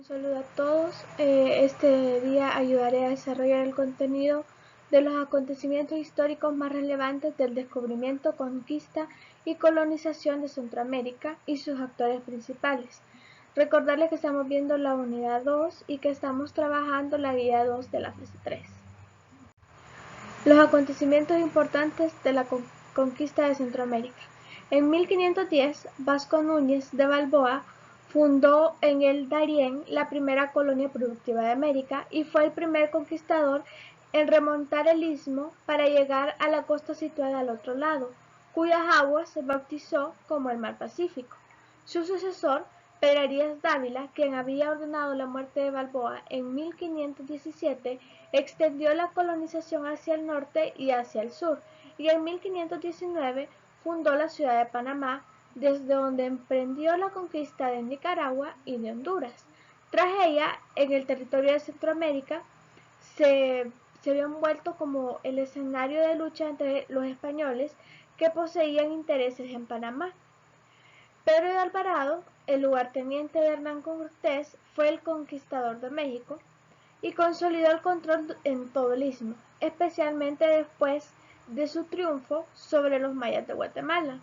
saludo a todos. Este día ayudaré a desarrollar el contenido de los acontecimientos históricos más relevantes del descubrimiento, conquista y colonización de Centroamérica y sus actores principales. Recordarles que estamos viendo la unidad 2 y que estamos trabajando la guía 2 de la fase 3. Los acontecimientos importantes de la conquista de Centroamérica. En 1510, Vasco Núñez de Balboa fundó en el Darién la primera colonia productiva de América y fue el primer conquistador en remontar el istmo para llegar a la costa situada al otro lado, cuyas aguas se bautizó como el Mar Pacífico. Su sucesor, Pedro Arias Dávila, quien había ordenado la muerte de Balboa en 1517, extendió la colonización hacia el norte y hacia el sur, y en 1519 fundó la ciudad de Panamá, desde donde emprendió la conquista de Nicaragua y de Honduras. Tras ella, en el territorio de Centroamérica, se vio envuelto como el escenario de lucha entre los españoles que poseían intereses en Panamá. Pedro de Alvarado, el lugarteniente de Hernán Cortés, fue el conquistador de México y consolidó el control en todo el istmo, especialmente después de su triunfo sobre los mayas de Guatemala.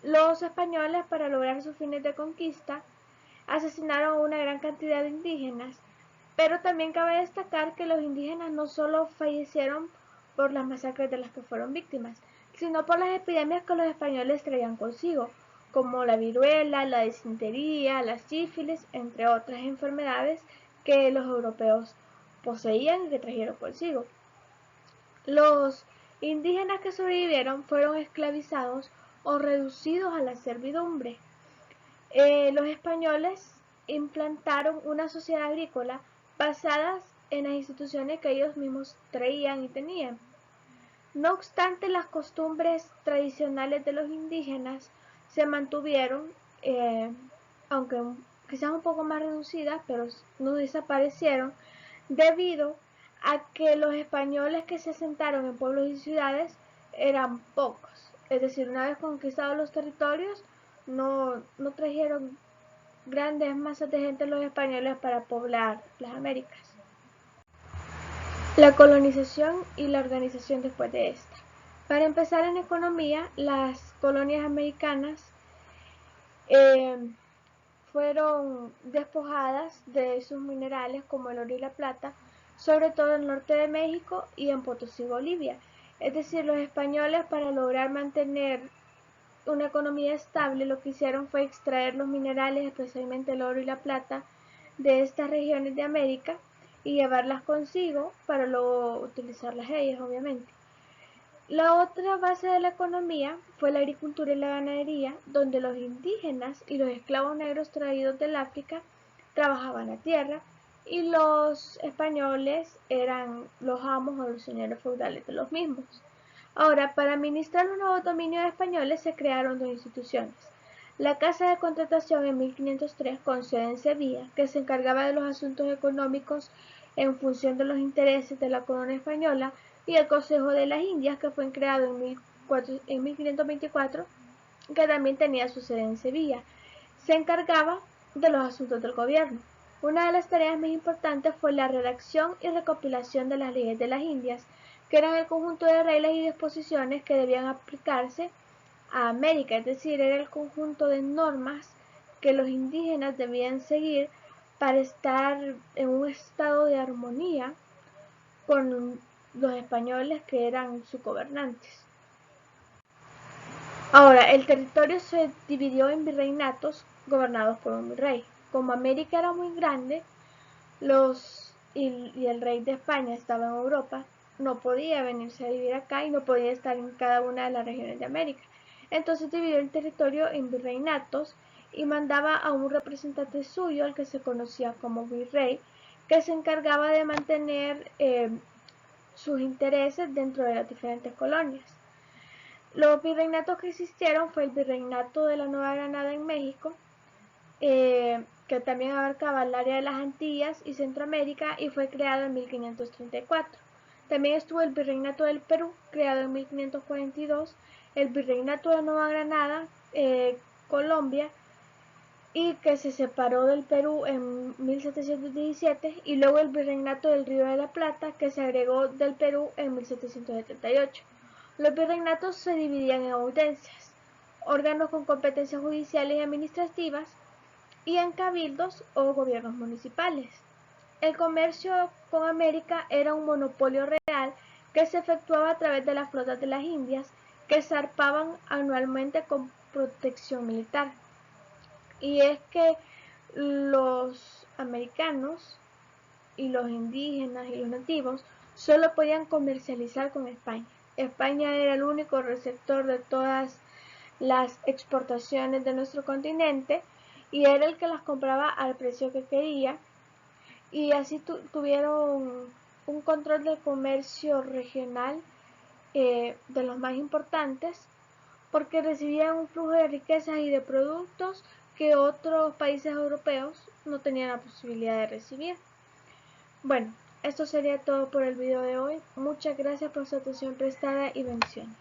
Los españoles, para lograr sus fines de conquista, asesinaron a una gran cantidad de indígenas, pero también cabe destacar que los indígenas no solo fallecieron por las masacres de las que fueron víctimas, sino por las epidemias que los españoles traían consigo, como la viruela, la disentería, la sífilis, entre otras enfermedades que los europeos poseían y que trajeron consigo. Los indígenas que sobrevivieron fueron esclavizados o reducidos a la servidumbre. Los españoles implantaron una sociedad agrícola basada en las instituciones que ellos mismos traían y tenían. No obstante, las costumbres tradicionales de los indígenas se mantuvieron, aunque quizás un poco más reducidas, pero no desaparecieron, debido a que los españoles que se asentaron en pueblos y ciudades eran pocos. Es decir, una vez conquistados los territorios, no trajeron grandes masas de gente los españoles para poblar las Américas. La colonización y la organización después de esta. Para empezar, en economía, las colonias americanas fueron despojadas de sus minerales como el oro y la plata, sobre todo en el norte de México y en Potosí, Bolivia. Es decir, los españoles, para lograr mantener una economía estable, lo que hicieron fue extraer los minerales, especialmente el oro y la plata, de estas regiones de América y llevarlas consigo para luego utilizarlas ellas, obviamente. La otra base de la economía fue la agricultura y la ganadería, donde los indígenas y los esclavos negros traídos del África trabajaban la tierra y los españoles eran los amos o los señores feudales de los mismos. Ahora, para administrar los nuevos dominios españoles se crearon dos instituciones. La Casa de Contratación en 1503, con sede en Sevilla, que se encargaba de los asuntos económicos en función de los intereses de la corona española, y el Consejo de las Indias, que fue creado en 1524, que también tenía su sede en Sevilla. Se encargaba de los asuntos del gobierno. Una de las tareas más importantes fue la redacción y recopilación de las leyes de las Indias, que eran el conjunto de reglas y disposiciones que debían aplicarse a América, es decir, era el conjunto de normas que los indígenas debían seguir para estar en un estado de armonía con los españoles que eran sus gobernantes. Ahora, el territorio se dividió en virreinatos gobernados por un virrey. Como América era muy grande, y el rey de España estaba en Europa, no podía venirse a vivir acá y no podía estar en cada una de las regiones de América. Entonces dividió el territorio en virreinatos y mandaba a un representante suyo, al que se conocía como virrey, que se encargaba de mantener sus intereses dentro de las diferentes colonias. Los virreinatos que existieron fue el virreinato de la Nueva Granada en México, que también abarcaba el área de las Antillas y Centroamérica y fue creado en 1534. También estuvo el Virreinato del Perú, creado en 1542, el Virreinato de Nueva Granada, Colombia, y que se separó del Perú en 1717 y luego el Virreinato del Río de la Plata que se agregó del Perú en 1778. Los virreinatos se dividían en audiencias, órganos con competencias judiciales y administrativas, y en cabildos o gobiernos municipales. El comercio con América era un monopolio real que se efectuaba a través de las flotas de las Indias que zarpaban anualmente con protección militar. Y es que los americanos y los indígenas y los nativos solo podían comercializar con España. España era el único receptor de todas las exportaciones de nuestro continente y era el que las compraba al precio que quería, y así tuvieron un control del comercio regional de los más importantes, porque recibían un flujo de riquezas y de productos que otros países europeos no tenían la posibilidad de recibir. Bueno, esto sería todo por el video de hoy. Muchas gracias por su atención prestada y bendiciones.